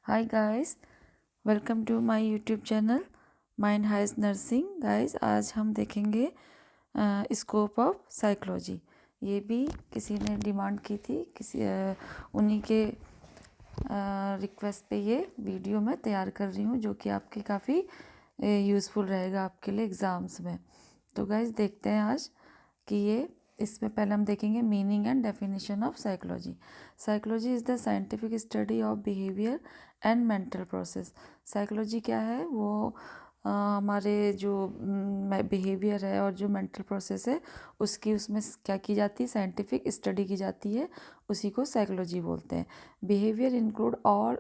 Hi guys, welcome to my YouTube channel mind हाइज nursing. Guys आज हम देखेंगे स्कोप ऑफ साइकोलॉजी। ये भी किसी ने डिमांड की थी, उन्हीं के रिक्वेस्ट पे ये वीडियो मैं तैयार कर रही हूँ, जो कि आपके काफ़ी यूज़फुल रहेगा आपके लिए एग्ज़ाम्स में। तो गाइस देखते हैं आज कि ये इसमें पहले हम देखेंगे meaning and definition of psychology. Psychology is the scientific study of behaviour and mental process. Psychology क्या है? वो हमारे जो बिहेवियर है और जो मेंटल प्रोसेस है उसकी उसमें क्या की जाती है, साइंटिफिक स्टडी की जाती है, उसी को साइकोलॉजी बोलते हैं। Behaviour include all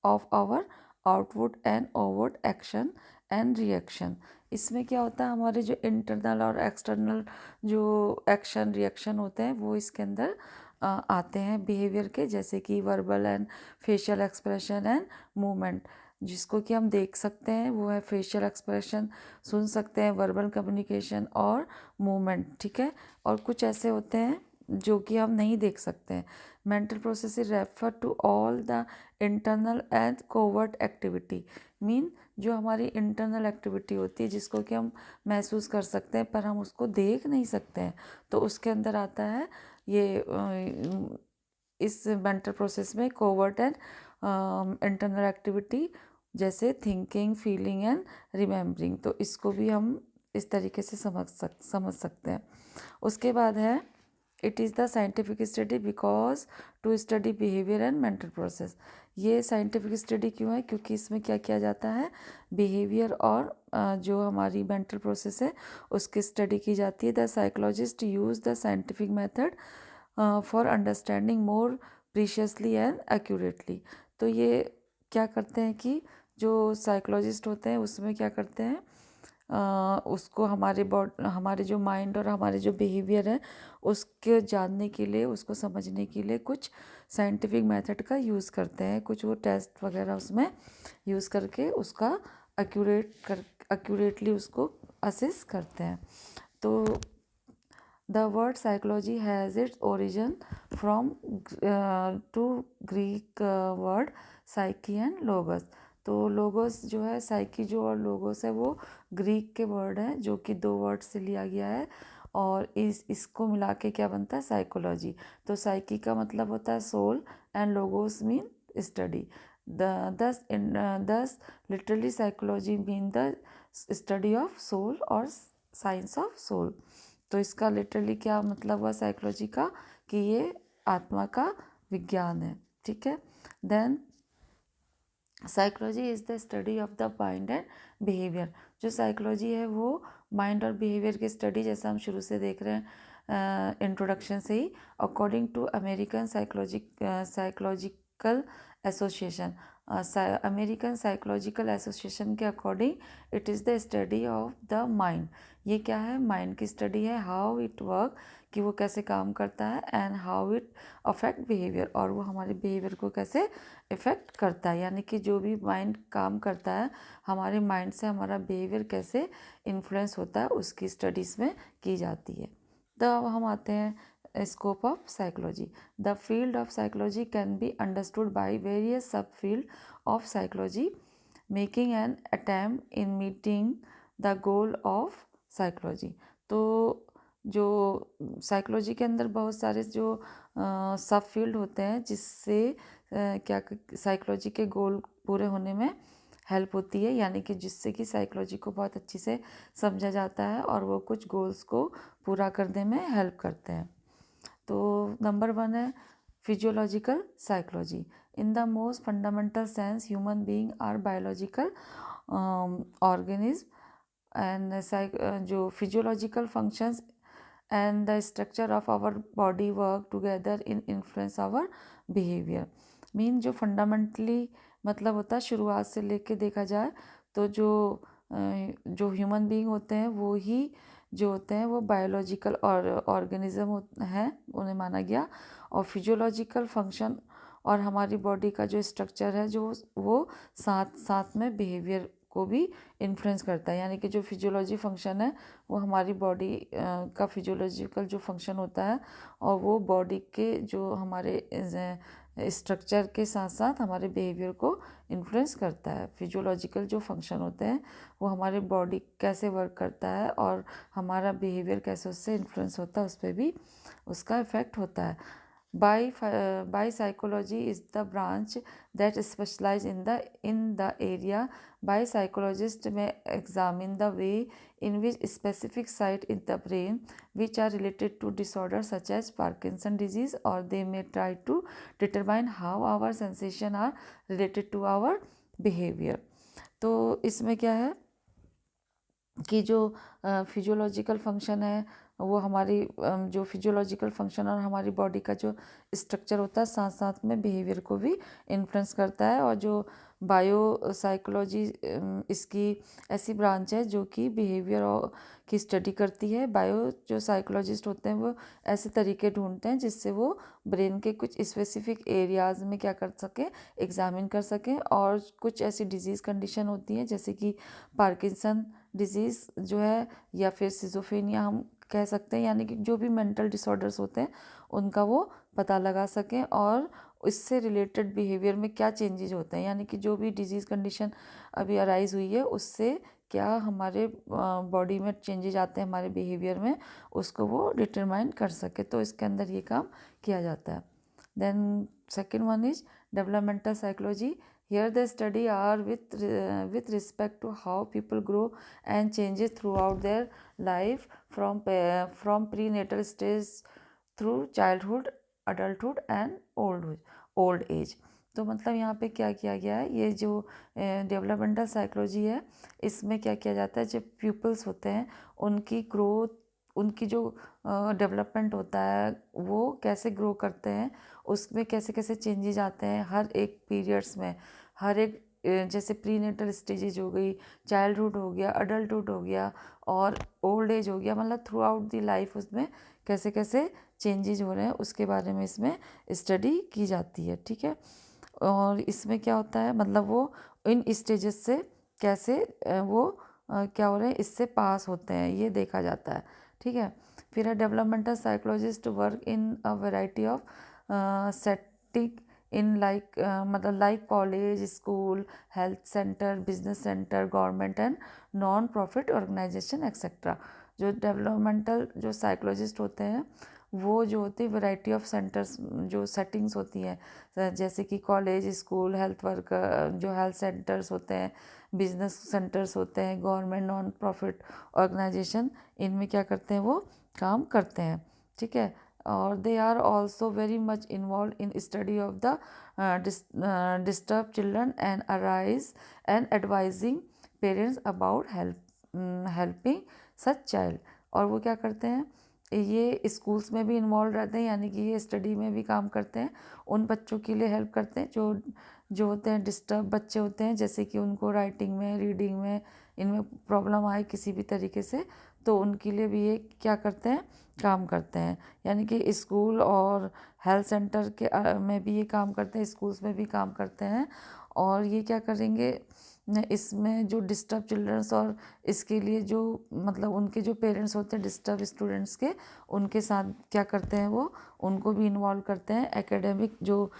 of our आउटवुड and overt action and reaction. इसमें क्या होता है, हमारे जो इंटरनल और एक्सटर्नल जो एक्शन रिएक्शन होते हैं वो इसके अंदर आते हैं बिहेवियर के, जैसे कि verbal and facial expression and movement. जिसको कि हम देख सकते हैं वो है फेशियल एक्सप्रेशन, सुन सकते हैं वर्बल कम्युनिकेशन और मूवमेंट, ठीक है। और कुछ ऐसे होते हैं जो कि हम नहीं देख सकते हैं। Mental process refer to all the internal and covert activity. Mean जो हमारी इंटरनल एक्टिविटी होती है जिसको कि हम महसूस कर सकते हैं पर हम उसको देख नहीं सकते हैं, तो उसके अंदर आता है ये इस मेंटल प्रोसेस में कोवर्ट एंड इंटरनल एक्टिविटी, जैसे थिंकिंग, फीलिंग एंड रिमेम्बरिंग। तो इसको भी हम इस तरीके से समझ सकते हैं। उसके बाद है it is the scientific study because to study behaviour and mental process. ये साइंटिफिक स्टडी क्यों है? क्योंकि इसमें क्या किया जाता है, बिहेवियर और जो हमारी मेंटल प्रोसेस है उसकी स्टडी की जाती है। The psychologist use the scientific method for understanding more precisely and accurately. तो ये क्या करते हैं कि जो साइकोलॉजिस्ट होते हैं उसमें क्या करते हैं, उसको हमारे जो माइंड और हमारे जो बिहेवियर है उसके जानने के लिए, उसको समझने के लिए कुछ साइंटिफिक मेथड का यूज़ करते हैं। कुछ वो टेस्ट वगैरह उसमें यूज़ करके उसका एक्यूरेटली उसको असेस करते हैं। तो the word psychology has its origin from two Greek word psyche and logos. तो लोगोस जो है, साइकी जो और लोगोस है वो ग्रीक के वर्ड हैं, जो कि दो वर्ड से लिया गया है और इसको मिला के क्या बनता है, साइकोलॉजी। तो साइकी का मतलब होता है soul and logos mean study. Thus literally psychology mean the study of soul और साइंस ऑफ सोल। तो इसका लिटरली क्या मतलब हुआ साइकोलॉजी का, कि ये आत्मा का विज्ञान है, ठीक है। Then psychology is the study of the mind and behaviour. जो साइकोलॉजी है वो माइंड और बिहेवियर की स्टडी, जैसा हम शुरू से देख रहे हैं इंट्रोडक्शन से ही। According to American psychological association, American psychological association के according it is the study of the mind. ये क्या है, माइंड की स्टडी है, हाउ इट वर्क, कि वो कैसे काम करता है, and how it affect behaviour, और वो हमारे बिहेवियर को कैसे इफ़ेक्ट करता है। यानी कि जो भी माइंड काम करता है, हमारे माइंड से हमारा बिहेवियर कैसे इन्फ्लुएंस होता है, उसकी स्टडीज़ में की जाती है। तो अब हम आते हैं scope of psychology. The field of psychology can be understood by various sub field of psychology making an attempt in meeting the goal of psychology. तो जो साइकोलॉजी के अंदर बहुत सारे जो सब फील्ड होते हैं जिससे क्या साइकोलॉजी के गोल पूरे होने में हेल्प होती है, यानी कि जिससे कि साइकोलॉजी को बहुत अच्छी से समझा जाता है और वो कुछ गोल्स को पूरा करने में हेल्प करते हैं। तो नंबर 1 है physiological psychology. In the most fundamental sense human being are biological organism and जो physiological functions and the structure of our body work together in influence our behavior। Mean जो फंडामेंटली मतलब होता है, शुरुआत से लेके देखा जाए तो जो ह्यूमन बीइंग होते हैं वो ही जो होते हैं वो बायोलॉजिकल और ऑर्गेनिज्म हैं, उन्हें माना गया। और फिजियोलॉजिकल फंक्शन और हमारी बॉडी का जो स्ट्रक्चर है जो वो साथ साथ में बिहेवियर को भी इन्फ्लुएंस करता है। यानी कि जो फिजियोलॉजी फंक्शन है वो हमारी बॉडी का फिजियोलॉजिकल जो फंक्शन होता है, और वो बॉडी के जो हमारे स्ट्रक्चर के साथ साथ हमारे बिहेवियर को इन्फ्लुएंस करता है। फिजियोलॉजिकल जो फंक्शन होते हैं वो हमारे बॉडी कैसे वर्क करता है और हमारा बिहेवियर कैसे उससे इन्फ्लुएंस होता है, उस पर भी उसका इफेक्ट होता है। Biopsychology is the branch that specialize in the area. Biopsychologists may examine the way in which specific sites in the brain which are related to disorders such as Parkinson disease, or they may try to determine how our sensations are related to our behavior. तो इसमें क्या है कि जो physiological function है वो हमारी जो फिजियोलॉजिकल फंक्शन और हमारी बॉडी का जो स्ट्रक्चर होता है साथ साथ में बिहेवियर को भी इन्फ्लुएंस करता है। और जो बायो साइकोलॉजी इसकी ऐसी ब्रांच है जो कि बिहेवियर की स्टडी करती है। बायो जो साइकोलॉजिस्ट होते हैं वो ऐसे तरीके ढूंढते हैं जिससे वो ब्रेन के कुछ स्पेसिफिक एरियाज़ में क्या कर सकें, एग्जामिन कर सकें। और कुछ ऐसी डिजीज़ कंडीशन होती हैं जैसे कि पार्किंसन डिजीज़ जो है, या फिर सिजोफ्रेनिया हम कह सकते हैं, यानी कि जो भी मेंटल डिसऑर्डर्स होते हैं उनका वो पता लगा सकें और इससे रिलेटेड बिहेवियर में क्या चेंजेस होते हैं, यानी कि जो भी डिजीज़ कंडीशन अभी अराइज हुई है उससे क्या हमारे बॉडी में चेंजेस आते हैं हमारे बिहेवियर में, उसको वो डिटरमाइन कर सके। तो इसके अंदर ये काम किया जाता है। Then second one is developmental psychology. Here the study are with respect to how people grow and changes throughout their life from prenatal stage through childhood, adulthood and old age. तो मतलब यहाँ पे क्या किया गया है, ये जो डेवलपमेंटल साइकोलॉजी है इसमें क्या किया जाता है, जब प्यूपल्स होते हैं उनकी ग्रोथ, उनकी जो डेवलपमेंट होता है वो कैसे ग्रो करते हैं, उसमें कैसे कैसे चेंजेस आते हैं हर एक पीरियड्स में, हर एक जैसे प्रीनेटल स्टेजेज हो गई, चाइल्डहुड हो गया, अडल्टहुड हो गया और ओल्ड एज हो गया, मतलब थ्रू आउट दी लाइफ उसमें कैसे कैसे चेंजेज हो रहे हैं उसके बारे में इसमें स्टडी की जाती है। ठीक है, और इसमें क्या होता है, मतलब वो इन स्टेजेस से कैसे वो क्या हो रहे हैं इससे पास होते हैं ये देखा जाता है। ठीक है, फिर है developmental psychologist work in a variety of setting in like मतलब like college, school, health centre, business centre, government and non profit organisation etcetera. जो डेवलपमेंटल जो साइकोलॉजिस्ट होते हैं वो जो होते हैं वैरायटी ऑफ सेंटर्स, जो सेटिंग्स होती हैं जैसे कि कॉलेज, स्कूल, हेल्थ वर्क, जो हेल्थ सेंटर्स होते हैं, बिजनेस सेंटर्स होते हैं, गवर्नमेंट नॉन प्रॉफिट ऑर्गेनाइजेशन, इनमें क्या करते हैं वो काम करते हैं। ठीक है, और they are also very much involve in study of the disturb children and arise and advising parents about helping such child. और वो क्या करते हैं, ये स्कूल्स में भी इन्वॉल्व रहते हैं, यानी कि ये स्टडी में भी काम करते हैं, उन बच्चों के लिए हेल्प करते हैं जो जो होते हैं डिस्टर्ब बच्चे होते हैं, जैसे कि उनको राइटिंग में, रीडिंग में, इनमें प्रॉब्लम आए किसी भी तरीके से, तो उनके लिए भी ये क्या करते हैं, काम करते हैं। यानी कि स्कूल और हेल्थ सेंटर के में भी ये काम करते हैं, स्कूल्स में भी काम करते हैं। और ये क्या करेंगे, इसमें जो डिस्टर्ब चिल्ड्रंस और इसके लिए जो मतलब उनके जो पेरेंट्स होते हैं डिस्टर्ब स्टूडेंट्स के, उनके साथ क्या करते हैं वो उनको भी इन्वॉल्व करते हैं एकेडमिक जो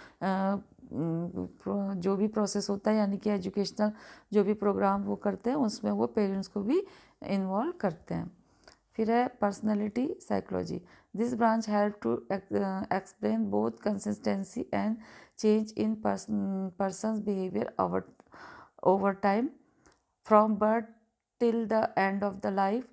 भी प्रोसेस होता है, यानी कि एजुकेशनल जो भी प्रोग्राम वो करते हैं उसमें वो पेरेंट्स को भी इन्वॉल्व करते हैं। फिर है personality psychology. This branch help to explain both consistency and change in person's behaviour over time from birth till the end of the life,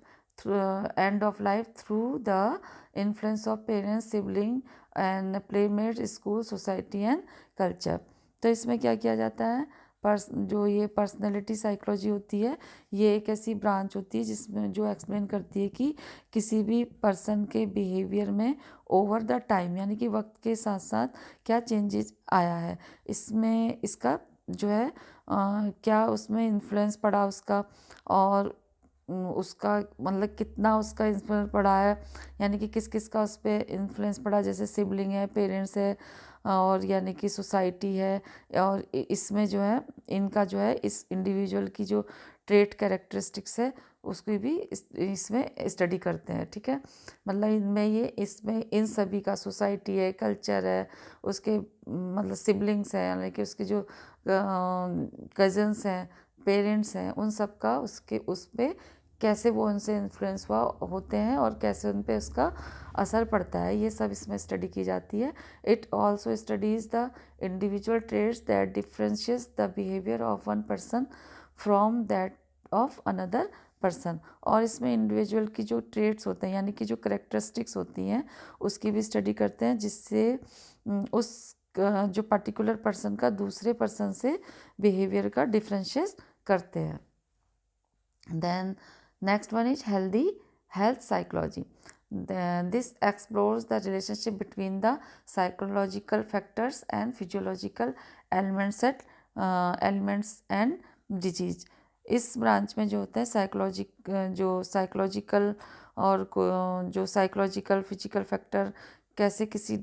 through the influence of parents, sibling and playmates, school, society and culture. तो इसमें क्या किया जाता है, जो ये personality psychology होती है ये एक ऐसी ब्रांच होती है जिसमें जो एक्सप्लेन करती है कि किसी भी पर्सन के बिहेवियर में ओवर द टाइम, यानी कि वक्त के साथ साथ क्या चेंजेस आया है, इसमें इसका जो है क्या उसमें इन्फ्लुएंस पड़ा उसका, और उसका मतलब कितना उसका इन्फ्लुएंस पड़ा है, यानी कि किस किस का उस पर इन्फ्लुएंस पड़ा, जैसे सिबलिंग है, पेरेंट्स है, और यानी कि सोसाइटी है। और इसमें जो है इनका जो है इस इंडिविजुअल की जो ट्रेट कैरेक्टरिस्टिक्स है उसकी भी इसमें स्टडी करते हैं। ठीक है, मतलब इनमें ये इसमें इन सभी का सोसाइटी है, कल्चर है, उसके मतलब सिबलिंग्स हैं, यानी कि उसके जो कज़न्स हैं, पेरेंट्स हैं, उन सब का उसके उस पे कैसे वो उनसे इन्फ्लुएंस हुआ होते हैं और कैसे उन पे उसका असर पड़ता है, ये सब इसमें स्टडी की जाती है। It also studies the individual traits that differentiates the behaviour of one person from that of another person. और इसमें इंडिविजुअल की जो ट्रेड्स होते हैं, यानी कि जो करेक्टरिस्टिक्स होती हैं, उसकी भी स्टडी करते हैं, जिससे उस जो पर्टिकुलर पर्सन का दूसरे पर्सन से बिहेवियर का डिफरेंशिएट करते हैं। Then next one is health psychology. This explores the relationship between the psychological factors and physiological elements and disease. इस ब्रांच में जो होता है साइकोलॉजिकल और जो साइकोलॉजिकल फिजिकल फैक्टर कैसे किसी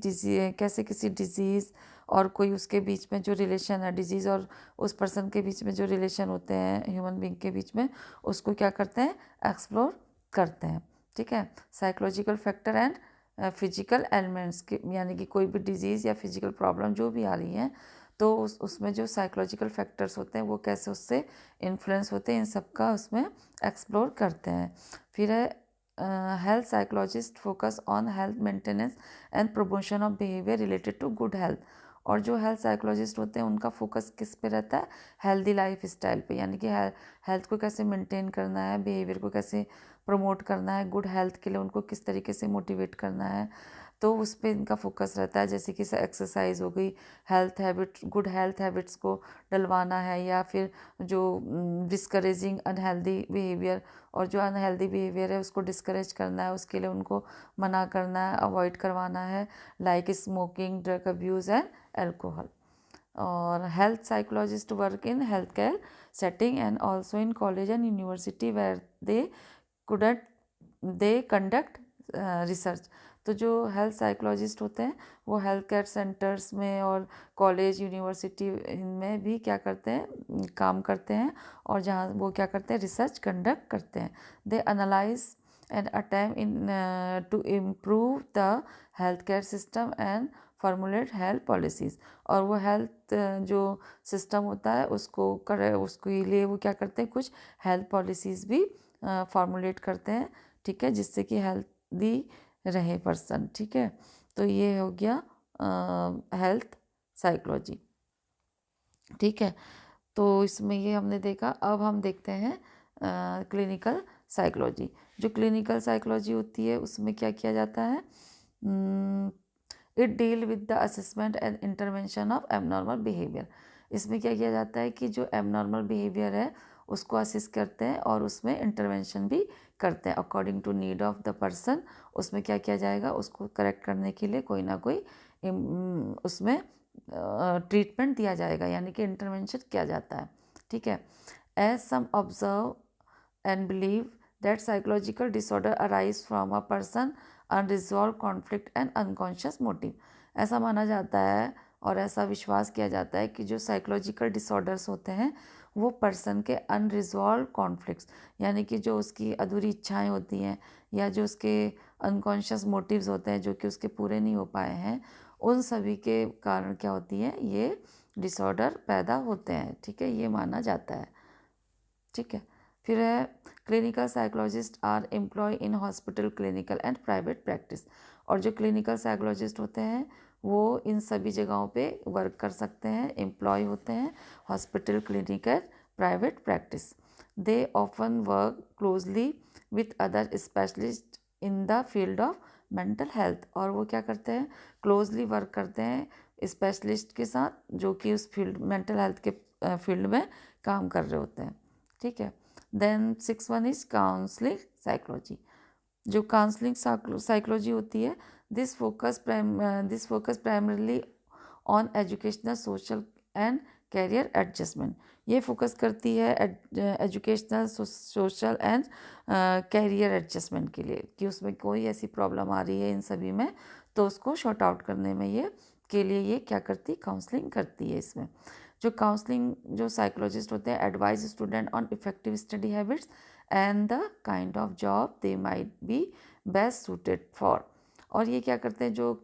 डिजीज़ और कोई उसके बीच में जो रिलेशन है, डिजीज़ और उस पर्सन के बीच में जो रिलेशन होते हैं ह्यूमन बींग के बीच में, उसको क्या करते हैं, एक्सप्लोर करते हैं। ठीक है, psychological factor and physical elements के, यानी कि कोई भी डिजीज़ या फिजिकल प्रॉब्लम जो भी आ रही हैं, तो उसमें जो साइकोलॉजिकल फैक्टर्स होते हैं वो कैसे उससे इन्फ्लुएंस होते हैं, इन सब का उसमें एक्सप्लोर करते हैं। फिर है health psychologist focus on health maintenance and promotion of behaviour related to good health. और जो हेल्थ साइकोलॉजिस्ट होते हैं उनका फोकस किस पे रहता है, हेल्दी लाइफ स्टाइल पे, यानी कि हेल्थ को कैसे मेंटेन करना है, बिहेवियर को कैसे प्रमोट करना है, गुड हेल्थ के लिए उनको किस तरीके से मोटिवेट करना है, तो उस पर इनका फोकस रहता है। जैसे कि एक्सरसाइज हो गई, गुड हेल्थ हैबिट्स को डलवाना है, या फिर जो डिस्करेजिंग अनहेल्दी बिहेवियर, और जो अनहेल्दी बिहेवियर है उसको डिस्करेज करना है, उसके लिए उनको मना करना है, अवॉइड करवाना है, like smoking, drug abuse and alcohol. और health psychologist work in health care setting and also in college and university where they conduct research. तो जो हेल्थ साइकोलॉजिस्ट होते हैं वो हेल्थ केयर सेंटर्स में और कॉलेज यूनिवर्सिटी में भी क्या करते हैं, काम करते हैं, और जहाँ वो क्या करते हैं, रिसर्च कंडक्ट करते हैं। They analyse and attempt in to improve the health care system and formulate health policies. और वो हेल्थ जो सिस्टम होता है उसके लिए वो क्या करते हैं, कुछ हेल्थ पॉलिसीज़ भी फॉर्मुलेट करते हैं। ठीक है, जिससे कि हेल्दी रहे पर्सन। ठीक है, तो ये हो गया हेल्थ साइकोलॉजी। ठीक है, तो इसमें ये हमने देखा। अब हम देखते हैं क्लिनिकल साइकोलॉजी। जो क्लिनिकल साइकोलॉजी होती है उसमें क्या किया जाता है, it deal with the assessment and intervention of abnormal behaviour. इसमें क्या किया जाता है कि जो एबनॉर्मल बिहेवियर है उसको असिस करते हैं और उसमें इंटरवेंशन भी करते हैं according to need of the person. उसमें क्या किया जाएगा, उसको करेक्ट करने के लिए कोई ना कोई उसमें ट्रीटमेंट दिया जाएगा, यानी कि इंटरवेंशन किया जाता है। ठीक है, as some observe and believe that psychological disorder arise from a person unresolved conflict and unconscious motive. ऐसा माना जाता है और ऐसा विश्वास किया जाता है कि जो साइकोलॉजिकल डिसऑर्डर्स होते हैं वो पर्सन के अनरिजॉल्व कॉन्फ्लिक्ट्स, यानी कि जो उसकी अधूरी इच्छाएं होती हैं या जो उसके अनकॉन्शियस मोटिव्स होते हैं जो कि उसके पूरे नहीं हो पाए हैं, उन सभी के कारण क्या होती है, ये डिसऑर्डर पैदा होते हैं। ठीक है, ये माना जाता है। ठीक है, फिर है clinical psychologist are employ in hospital, clinical and private practice. और जो क्लिनिकल साइकोलॉजिस्ट होते हैं वो इन सभी जगहों पे वर्क कर सकते हैं, एम्प्लॉय होते हैं, hospital, clinical, private practice. They often work closely with other specialist in the field of mental health. और वो क्या करते हैं, क्लोजली वर्क करते हैं स्पेशलिस्ट के साथ जो कि उस फील्ड मेंटल हेल्थ के फील्ड में काम कर रहे होते हैं। ठीक है, देन 6 इज काउंसलिंग साइकोलॉजी। जो काउंसलिंग साइकोलॉजी होती है, this focus primarily on educational, social and career adjustment. ये फोकस करती है educational, social and career adjustment के लिए, कि उसमें कोई ऐसी प्रॉब्लम आ रही है इन सभी में तो उसको शॉर्ट आउट करने में ये क्या करती, काउंसलिंग करती है। इसमें जो साइकोलॉजिस्ट होते हैं advise student on effective study habits and the kind of job they might be best suited for। और ये क्या करते हैं, जो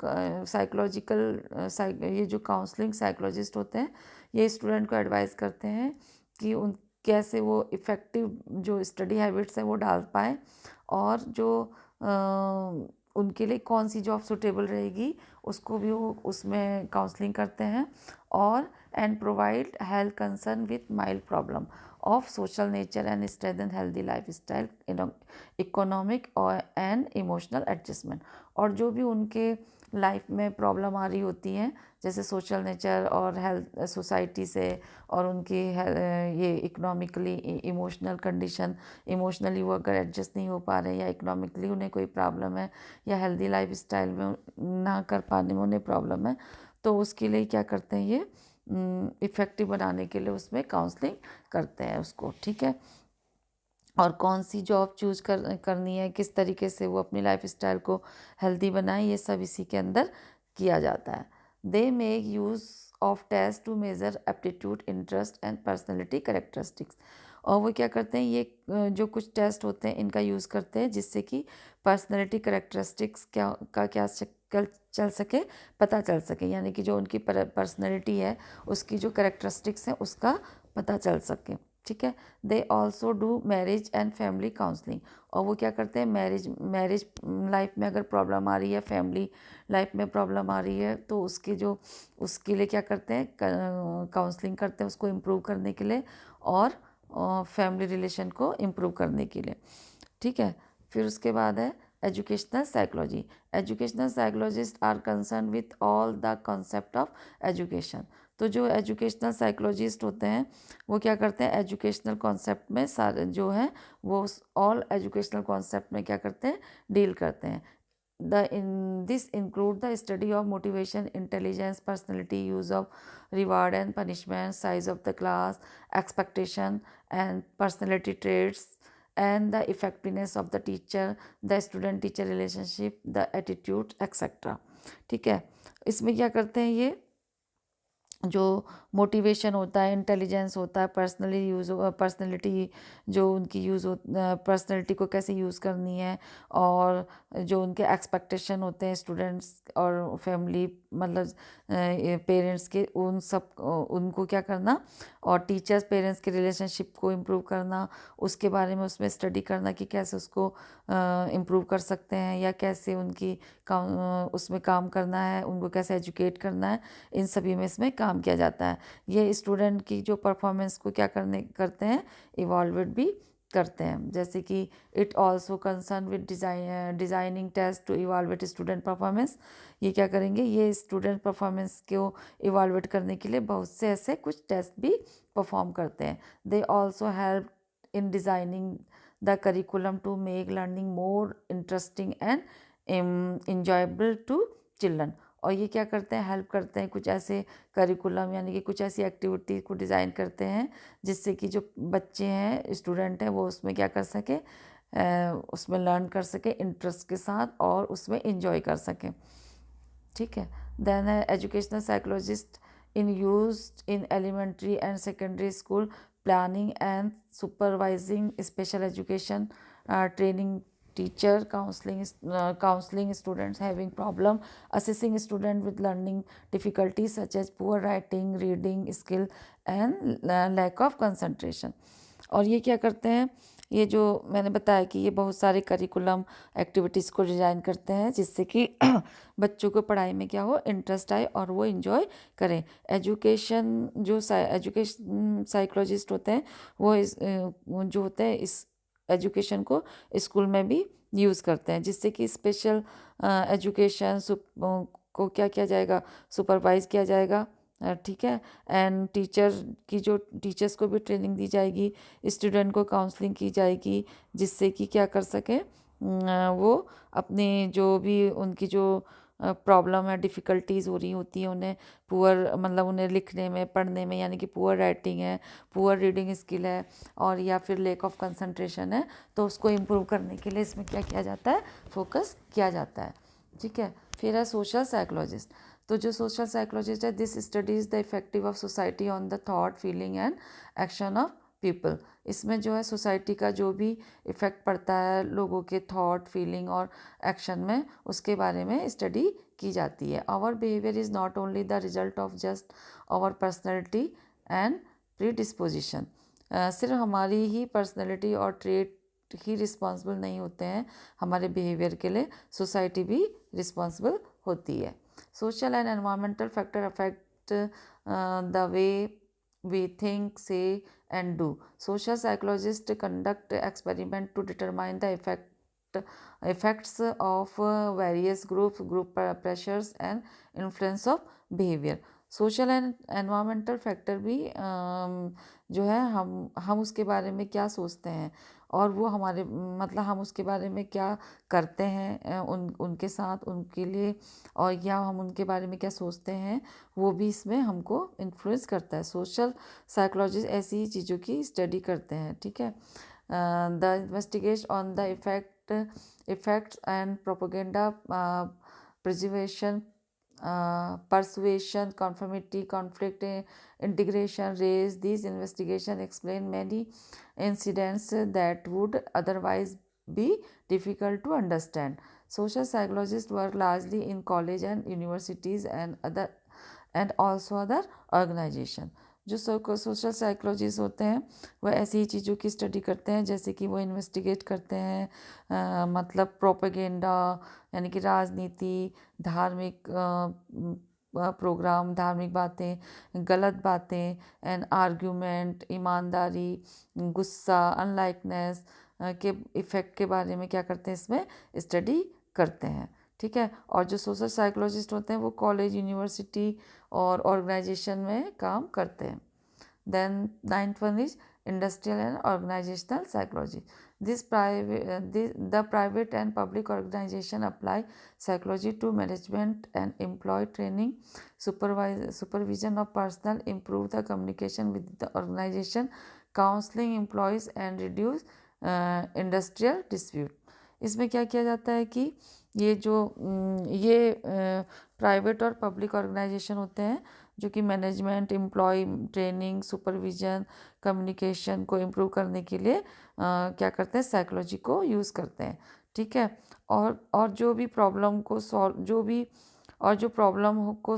ये जो काउंसलिंग साइकोलॉजिस्ट होते हैं, ये स्टूडेंट को एडवाइस करते हैं कि उन कैसे वो इफ़ेक्टिव जो स्टडी हैबिट्स हैं वो डाल पाएँ, और जो उनके लिए कौन सी जॉब सूटेबल रहेगी उसको भी वो उसमें काउंसलिंग करते हैं। और and provide health concern with mild problem of social nature and strengthen healthy life style, economic और एंड इमोशनल एडजस्टमेंट। और जो भी उनके लाइफ में प्रॉब्लम आ रही होती हैं, जैसे सोशल नेचर और हेल्थ सोसाइटी से, और उनकी ये इकोनॉमिकली इमोशनल कंडीशन, इमोशनली वो अगर एडजस्ट नहीं हो पा रहे हैं, या इकोनॉमिकली उन्हें कोई प्रॉब्लम है, या हेल्दी लाइफ स्टाइल में ना कर पाने में उन्हें प्रॉब्लम है, तो उसके लिए क्या करते हैं, ये इफ़ेक्टिव बनाने के लिए उसमें काउंसलिंग करते हैं उसको। ठीक है, और कौन सी जॉब चूज़ करनी है, किस तरीके से वो अपनी लाइफ स्टाइल को हेल्दी बनाए, ये सब इसी के अंदर किया जाता है। They make use of test to measure aptitude, interest and personality characteristics. और वो क्या करते हैं, ये जो कुछ टेस्ट होते हैं इनका यूज़ करते हैं, जिससे कि पर्सनैलिटी करेक्टरिस्टिक्स क्या चल सके, पता चल सके, यानी कि जो उनकी पर्सनैलिटी है उसकी जो करेक्टरिस्टिक्स हैं उसका पता चल सके। ठीक है, they also do marriage and family counselling. और वो क्या करते हैं, मैरिज लाइफ में अगर प्रॉब्लम आ रही है, फैमिली लाइफ में प्रॉब्लम आ रही है, तो उसके लिए क्या करते हैं, काउंसलिंग करते हैं उसको इम्प्रूव करने के लिए, और फैमिली रिलेशन को इम्प्रूव करने के लिए। ठीक है, फिर उसके बाद है educational psychology. Educational psychologist are concern with all the concept of education. तो जो एजुकेशनल साइकोलॉजिस्ट होते हैं वो क्या करते हैं, एजुकेशनल कॉन्सेप्ट में सारे जो है वो ऑल एजुकेशनल कॉन्सेप्ट में क्या करते हैं, डील करते हैं। This include the study of motivation, intelligence, personality, use of reward and punishment, size of the class, expectation and personality traits, and the effectiveness of the teacher, the student teacher relationship, the attitude, etc। ठीक है, इसमें क्या करते हैं, ये जो motivation होता है, इंटेलिजेंस होता है, पर्सनैलिटी जो उनकी पर्सनैलिटी को कैसे यूज़ करनी है, और जो उनके एक्सपेक्टेशन होते हैं स्टूडेंट्स और फैमिली, मतलब पेरेंट्स के, उनको क्या करना, और टीचर्स पेरेंट्स के रिलेशनशिप को इम्प्रूव करना, उसके बारे में उसमें स्टडी करना कि कैसे उसको इम्प्रूव कर सकते हैं, या कैसे उसमें काम करना है, उनको कैसे एजुकेट करना है, इन सभी में इसमें काम किया जाता है। ये स्टूडेंट की जो परफॉर्मेंस को क्या करते हैं, इवॉल्वेट भी करते हैं। जैसे कि it also concern with designing test to evaluate student performance. ये क्या करेंगे, ये स्टूडेंट परफॉर्मेंस को इवालुएट करने के लिए बहुत से ऐसे कुछ टेस्ट भी परफॉर्म करते हैं। They also help in designing the curriculum to make learning more interesting and enjoyable to children. और ये क्या करते हैं, हेल्प करते हैं कुछ ऐसे करिकुलम, यानी कि कुछ ऐसी एक्टिविटी को डिज़ाइन करते हैं जिससे कि जो बच्चे हैं, स्टूडेंट हैं, वो उसमें क्या कर सके, उसमें लर्न कर सके इंटरेस्ट के साथ, और उसमें इंजॉय कर सकें। ठीक है, देन है educational psychologist in use in elementary and secondary school planning and supervising special education training teacher counseling students having problem, assessing student with learning difficulties such as poor writing, reading skill and lack of concentration। और ये क्या करते हैं, ये जो मैंने बताया कि ये बहुत सारे करिकुलम एक्टिविटीज़ को डिज़ाइन करते हैं जिससे कि बच्चों को पढ़ाई में क्या हो, इंटरेस्ट आए और वो इन्जॉय करें। एजुकेशन साइकोलॉजिस्ट होते हैं वो जो होते हैं इस एजुकेशन को स्कूल में भी यूज़ करते हैं, जिससे कि स्पेशल एजुकेशन को क्या किया जाएगा, सुपरवाइज किया जाएगा। ठीक है, एंड टीचर्स को भी ट्रेनिंग दी जाएगी, स्टूडेंट को काउंसलिंग की जाएगी, जिससे कि क्या कर सकें, वो अपने जो भी उनकी जो प्रॉब्लम है, डिफ़िकल्टीज़ हो रही होती हैं उन्हें, मतलब उन्हें लिखने में, पढ़ने में, यानी कि पुअर राइटिंग है, पुअर रीडिंग स्किल है, और या फिर लेक ऑफ कंसंट्रेशन है, तो उसको इम्प्रूव करने के लिए इसमें क्या किया जाता है, फोकस किया जाता है। ठीक है, फिर है सोशल साइकोलॉजिस्ट। तो जो सोशल साइकोलॉजिस्ट है, this studies the effective of society on the thought, feeling and action of people. इसमें जो है सोसाइटी का जो भी इफ़ेक्ट पड़ता है लोगों के थॉट, फीलिंग और एक्शन में, उसके बारे में स्टडी की जाती है। Our behaviour is not only the result of just our personality and predisposition. सिर्फ हमारी ही पर्सनैलिटी और ट्रेट ही रिस्पॉन्सिबल नहीं होते हैं हमारे बिहेवियर के लिए, सोसाइटी भी रिस्पॉन्सिबल होती है। Social and environmental factor affect the way we think, say, and do. Social psychologists conduct experiment to determine the effects of various group pressures and influence of behavior. Social and environmental factor भी जो है हम उसके बारे में क्या सोचते हैं और वो हमारे मतलब हम उसके बारे में क्या करते हैं उनके साथ उनके लिए, और या हम उनके बारे में क्या सोचते हैं, वो भी इसमें हमको इन्फ्लुएंस करता है। सोशल साइकोलॉजिस्ट ऐसी ही चीज़ों की स्टडी करते हैं, ठीक है। The investigation on the effects and propaganda, preservation, persuasion, conformity, conflict, integration, race. These investigations explain many incidents that would otherwise be difficult to understand. Social psychologists work largely in college and universities and also other organization. जो social psychologist होते हैं वह ऐसी ही चीज़ों की study करते हैं, जैसे कि वो इन्वेस्टिगेट करते हैं मतलब प्रोपेगेंडा यानी कि राजनीति, धार्मिक प्रोग्राम, धार्मिक बातें, गलत बातें, एंड आर्ग्यूमेंट, ईमानदारी, गुस्सा, अनलाइकनेस के इफ़ेक्ट के बारे में क्या करते हैं, इसमें स्टडी करते हैं, ठीक है। और जो सोशल साइकोलॉजिस्ट होते हैं वो कॉलेज, यूनिवर्सिटी और ऑर्गेनाइजेशन में काम करते हैं। Then ninth one is industrial and organizational psychology. The private and public organization apply psychology to management and employee training, supervision of personnel, improve the communication with the organization, counseling employees and reduce industrial dispute. इसमें क्या किया जाता है कि ये private और public organisation होते हैं जो कि management, employ training, supervision, communication को इम्प्रूव करने के लिए क्या करते हैं, साइकोलॉजी को यूज़ करते हैं, ठीक है। और जो भी प्रॉब्लम को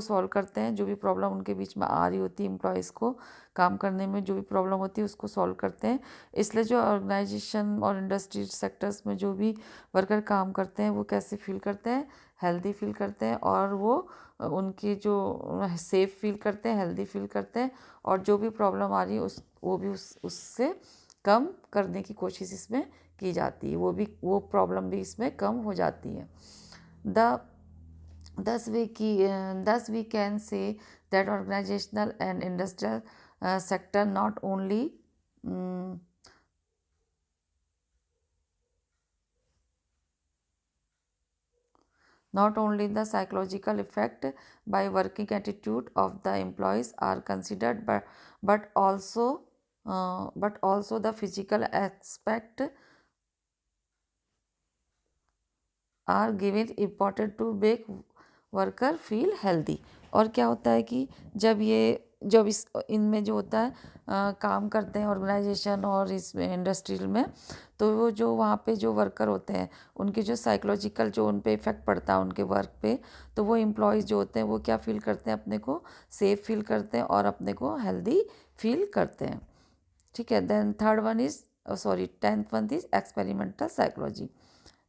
सॉल्व करते हैं, जो भी प्रॉब्लम उनके बीच में आ रही होती है, एम्प्लॉयज़ को काम करने में जो भी प्रॉब्लम होती है उसको सॉल्व करते हैं। इसलिए जो ऑर्गेनाइजेशन और इंडस्ट्री सेक्टर्स में जो भी वर्कर काम करते हैं वो कैसे फील करते हैं, हेल्दी फील करते हैं, और वो उनकी जो सेफ फील करते हैं, हेल्दी फील करते हैं, और जो भी प्रॉब्लम आ रही है उससे कम करने की कोशिश इसमें की जाती है, वो प्रॉब्लम भी इसमें कम हो जाती है। Thus we can say that organizational and industrial sector not only the psychological effect by working attitude of the employees are considered, but also the physical aspect are given important to make worker feel healthy. और क्या होता है कि जब इनमें जो होता है काम करते हैं ऑर्गेनाइजेशन और इस इंडस्ट्रियल में, तो वो जो वहाँ पे जो वर्कर होते हैं उनकी जो साइकोलॉजिकल जो उन पे इफ़ेक्ट पड़ता है उनके वर्क पे, तो वो एम्प्लॉयज़ जो होते हैं वो क्या फील करते हैं, अपने को सेफ फील करते हैं और अपने को हेल्दी फील करते हैं, ठीक है। Then tenth one is experimental psychology,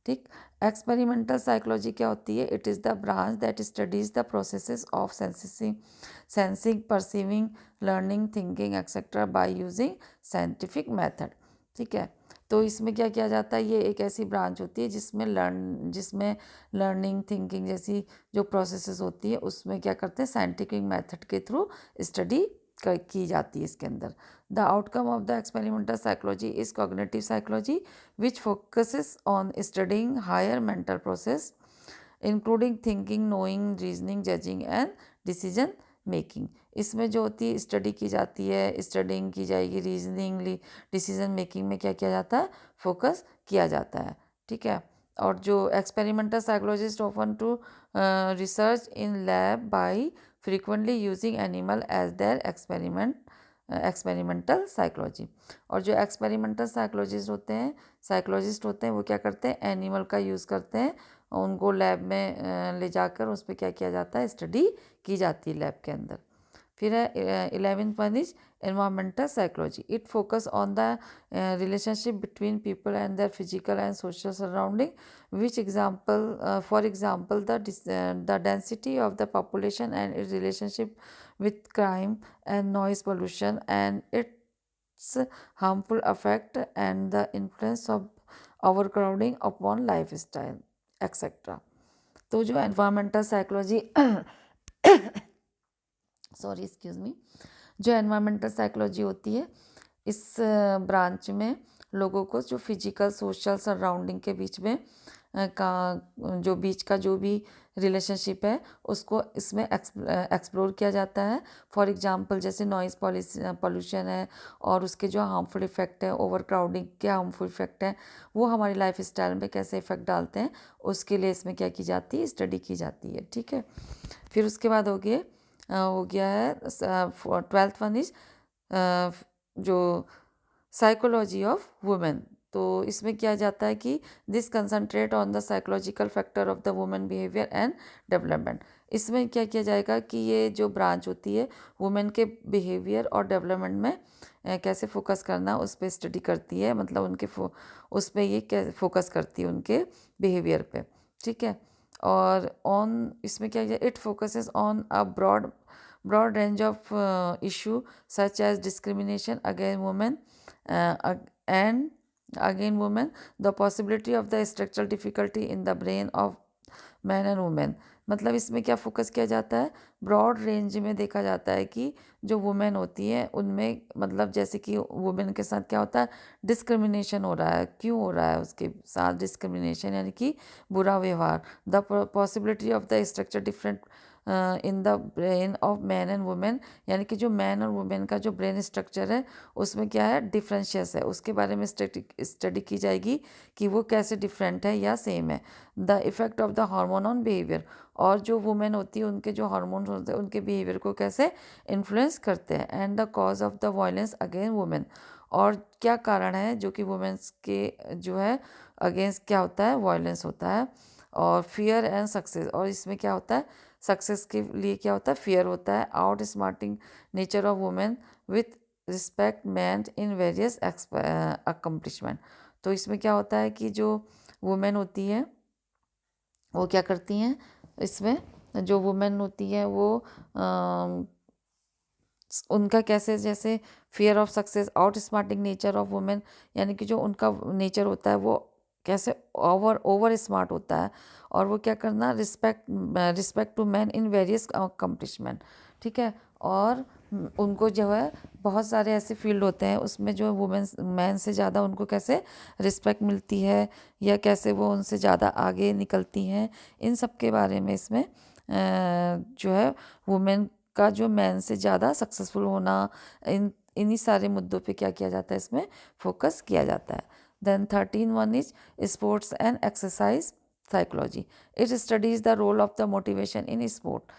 ठीक। एक्सपेरिमेंटल साइकोलॉजी क्या होती है, it is the branch that studies the processes of sensing, perceiving, learning, thinking etcetera by using scientific method, ठीक है। तो इसमें क्या किया जाता है, ये एक ऐसी ब्रांच होती है जिसमें लर्निंग, थिंकिंग जैसी जो प्रोसेसेस होती है उसमें क्या करते हैं, साइंटिफिक मेथड के थ्रू स्टडी की जाती है इसके अंदर। The outcome of the experimental psychology is cognitive psychology which focuses on studying higher mental process including thinking, knowing, reasoning, judging and decision making. इसमें जो होती है स्टडी की जाती है, स्टडिंग की जाएगी, रीजनिंग, डिसीजन मेकिंग में क्या किया जाता है, फोकस किया जाता है, ठीक है। और जो experimental psychologist often to research in lab by frequently using animal as their experiment experimental psychology. और जो एक्सपेरिमेंटल साइकोलॉजिस्ट होते हैं वो क्या करते हैं, एनिमल का यूज़ करते हैं, उनको लैब में ले जाकर उस पर क्या किया जाता है, स्टडी की जाती है लैब के अंदर। फिर है 11th one is environmental psychology. It focus on the relationship between people and their physical and social surrounding, which example for example the density of the population and it relationship with crime and noise pollution and its harmful effect and the influence of overcrowding upon lifestyle etc. तो जो environmental psychology sorry excuse me, जो environmental psychology होती है इस branch में लोगों को जो फिजिकल सोशल सराउंडिंग के बीच में का जो भी रिलेशनशिप है उसको इसमें एक्सप्लोर किया जाता है। फॉर एग्जांपल जैसे नॉइज़ पॉल्यूशन है और उसके जो हार्मफुल इफ़ेक्ट है, ओवर क्राउडिंग के हार्मफुल इफ़ेक्ट है, वो हमारी लाइफ स्टाइल में कैसे इफ़ेक्ट डालते हैं, उसके लिए इसमें क्या की जाती है, स्टडी की जाती है। ठीक है, फिर उसके बाद हो गया है 12th वन इज जो साइकोलॉजी ऑफ वुमेन। तो इसमें किया जाता है कि this concentrate on the psychological factor of the women behaviour and development. इसमें क्या किया जाएगा कि ये जो ब्रांच होती है वुमेन के बिहेवियर और डेवलपमेंट में कैसे फोकस करना उस पर स्टडी करती है, मतलब उनके उस पर ये फोकस करती है उनके बिहेवियर पे। ठीक है, और इसमें क्या किया, it focuses on a broad range of issue such as discrimination against women and again women, the possibility of the structural difficulty in the brain of man and women. मतलब इसमें क्या फोकस किया जाता है, ब्रॉड रेंज में देखा जाता है कि जो वुमेन होती है उनमें, मतलब जैसे कि वुमेन के साथ क्या होता है, डिस्क्रिमिनेशन हो रहा है, क्यों हो रहा है उसके साथ डिस्क्रिमिनेशन, यानी कि बुरा व्यवहार। The possibility of the structure different in the brain of man and women, यानी कि जो मैन और वुमेन का जो ब्रेन स्ट्रक्चर है उसमें क्या है, डिफरेंशियस है, उसके बारे में स्टडी की जाएगी कि वो कैसे डिफरेंट है या सेम है। The effect of the hormone on behaviour, और जो वुमेन होती है उनके जो हार्मोन्स होते हैं उनके बिहेवियर को कैसे इन्फ्लुएंस करते हैं। And the cause of the violence against women, और क्या कारण है जो कि वुमेन्स के जो है अगेंस्ट क्या होता है, वायलेंस होता है। और फियर एंड सक्सेस, और इसमें क्या होता है, सक्सेस के लिए क्या होता है, फियर होता है। Out smarting nature of women with respect man in various accomplishment. तो इसमें क्या होता है कि जो वुमेन होती है वो क्या करती हैं, इसमें जो वुमेन होती है वो उनका कैसे, जैसे fear of success, out smarting nature of women, यानी कि जो उनका नेचर होता है वो कैसे ओवर स्मार्ट होता है, और वो क्या करना, respect to man in various accomplishment. ठीक है, और उनको जो है बहुत सारे ऐसे फील्ड होते हैं उसमें जो वुमेन मैन से ज़्यादा उनको कैसे रिस्पेक्ट मिलती है या कैसे वो उनसे ज़्यादा आगे निकलती हैं, इन सब के बारे में इसमें जो है वुमेन का जो मैन से ज़्यादा सक्सेसफुल होना, इन्हीं सारे मुद्दों पे क्या किया जाता है, इसमें फोकस किया जाता है। Then 13 one is sports and exercise psychology. It studies the role of the motivation in sport.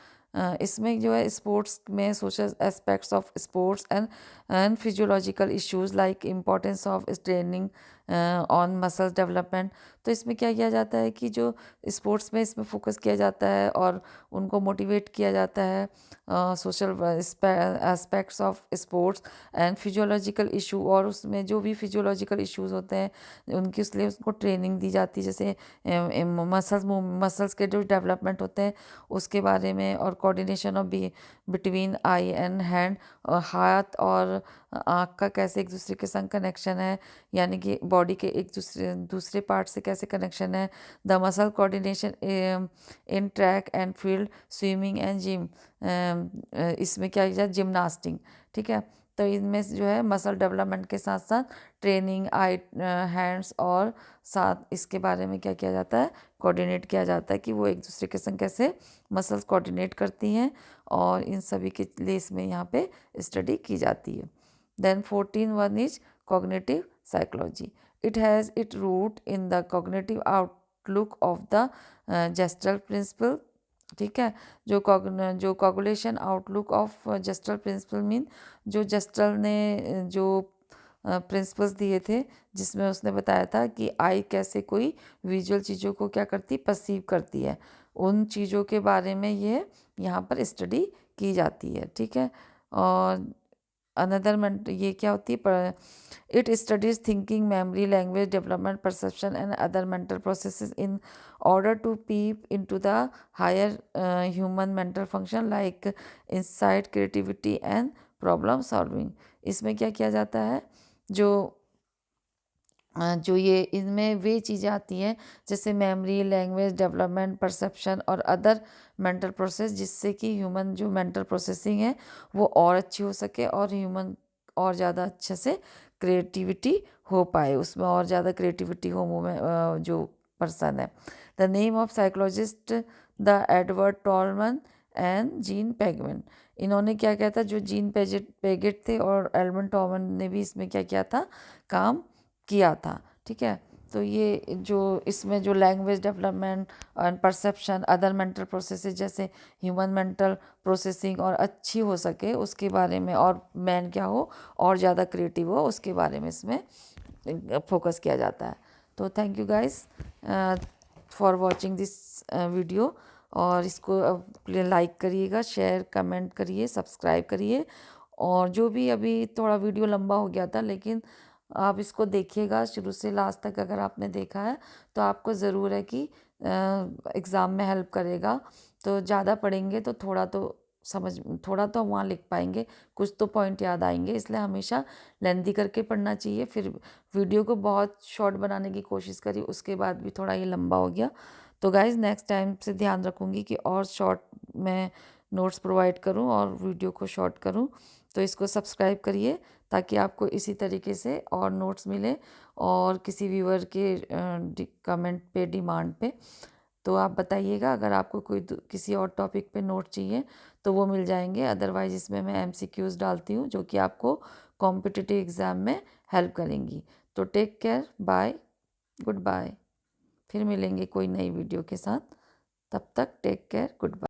इसमें जो है स्पोर्ट्स में social aspects of sports and physiological issues like importance of training on muscles development. तो इसमें क्या किया जाता है कि जो स्पोर्ट्स में इसमें फोकस किया जाता है और उनको मोटिवेट किया जाता है social aspects of sports and physiological issue, और उसमें जो भी फिजियोलॉजिकल इश्यूज होते हैं उनकी इसलिए उसको ट्रेनिंग दी जाती है, जैसे मसल्स के जो डेवलपमेंट होते हैं उसके बारे में, और coordination of between I and hand, हाथ और आँख का कैसे एक दूसरे के संग कनेक्शन है, यानी कि बॉडी के एक दूसरे पार्ट से कैसे कनेक्शन है। The muscle coordination in track and field, swimming and gym, इसमें क्या किया, जिम्नास्टिक। ठीक है, तो इनमें जो है मसल डेवलपमेंट के साथ साथ ट्रेनिंग आई हैंड्स और साथ इसके बारे में क्या किया जाता है, कोऑर्डिनेट किया जाता है कि वो एक दूसरे के संग कैसे मसल्स कोऑर्डिनेट करती हैं, और इन सभी के लिए इसमें यहाँ पे स्टडी की जाती है। Then 14 one is cognitive psychology. It has it root in the cognitive outlook of the gestalt principle ठीक है। जो coagulation outlook of gestalt principle mean, जो जस्टल ने जो प्रिंसिपल्स दिए थे, जिसमें उसने बताया था कि आई कैसे कोई विजुअल चीज़ों को क्या करती, परसीव करती है, उन चीज़ों के बारे में ये यहाँ पर स्टडी की जाती है। ठीक है। और अनदर मेंट ये क्या होती है, it studies thinking, memory, language development, perception and other mental processes in order to peep into the higher human mental function like insight, creativity and problem solving। इसमें क्या किया जाता है, जो ये इनमें वे चीज़ें आती हैं जैसे मेमोरी, लैंग्वेज डेवलपमेंट, परसेप्शन और अदर मेंटल प्रोसेस, जिससे कि ह्यूमन जो मेंटल प्रोसेसिंग है वो और अच्छी हो सके और ह्यूमन और ज़्यादा अच्छे से क्रिएटिविटी हो पाए, उसमें और ज़्यादा क्रिएटिविटी हो जो पर्सन है। The name of psychologist the Edward Tolman and Jean पेगमेन। इन्होंने क्या किया था, जो जीन पेगेट थे और एल्बर्ट टॉलमन ने भी इसमें क्या किया था, काम किया था। ठीक है। तो ये जो इसमें जो लैंग्वेज डेवलपमेंट और परसेप्शन, अदर मेंटल प्रोसेसेस जैसे ह्यूमन मेंटल प्रोसेसिंग और अच्छी हो सके उसके बारे में, और मैन क्या हो और ज़्यादा क्रिएटिव हो उसके बारे में इसमें फोकस किया जाता है। तो thank you guys for watching this video, और इसको लाइक करिएगा, शेयर कमेंट करिए, सब्सक्राइब करिए। और जो भी अभी थोड़ा वीडियो लंबा हो गया था, लेकिन आप इसको देखिएगा शुरू से लास्ट तक, अगर आपने देखा है तो आपको ज़रूर है कि एग्ज़ाम में हेल्प करेगा। तो ज़्यादा पढ़ेंगे तो थोड़ा तो वहाँ लिख पाएंगे, कुछ तो पॉइंट याद आएंगे, इसलिए हमेशा लेंदी करके पढ़ना चाहिए। फिर वीडियो को बहुत शॉर्ट बनाने की कोशिश करी, उसके बाद भी थोड़ा ये लंबा हो गया। तो गाइज़ नेक्स्ट टाइम से ध्यान रखूँगी कि और शॉर्ट मैं नोट्स प्रोवाइड करूँ और वीडियो को शॉर्ट करूँ। तो इसको सब्सक्राइब करिए ताकि आपको इसी तरीके से और नोट्स मिले, और किसी व्यूअर के कमेंट पे, डिमांड पे। तो आप बताइएगा अगर आपको किसी और टॉपिक पे नोट चाहिए तो वो मिल जाएंगे। अदरवाइज़ इसमें मैं एमसीक्यूज़ डालती हूँ जो कि आपको कॉम्पिटिटिव एग्ज़ाम में हेल्प करेंगी। तो take care, bye, goodbye. फिर मिलेंगे कोई नई वीडियो के साथ, तब तक टेक केयर, गुड बाय।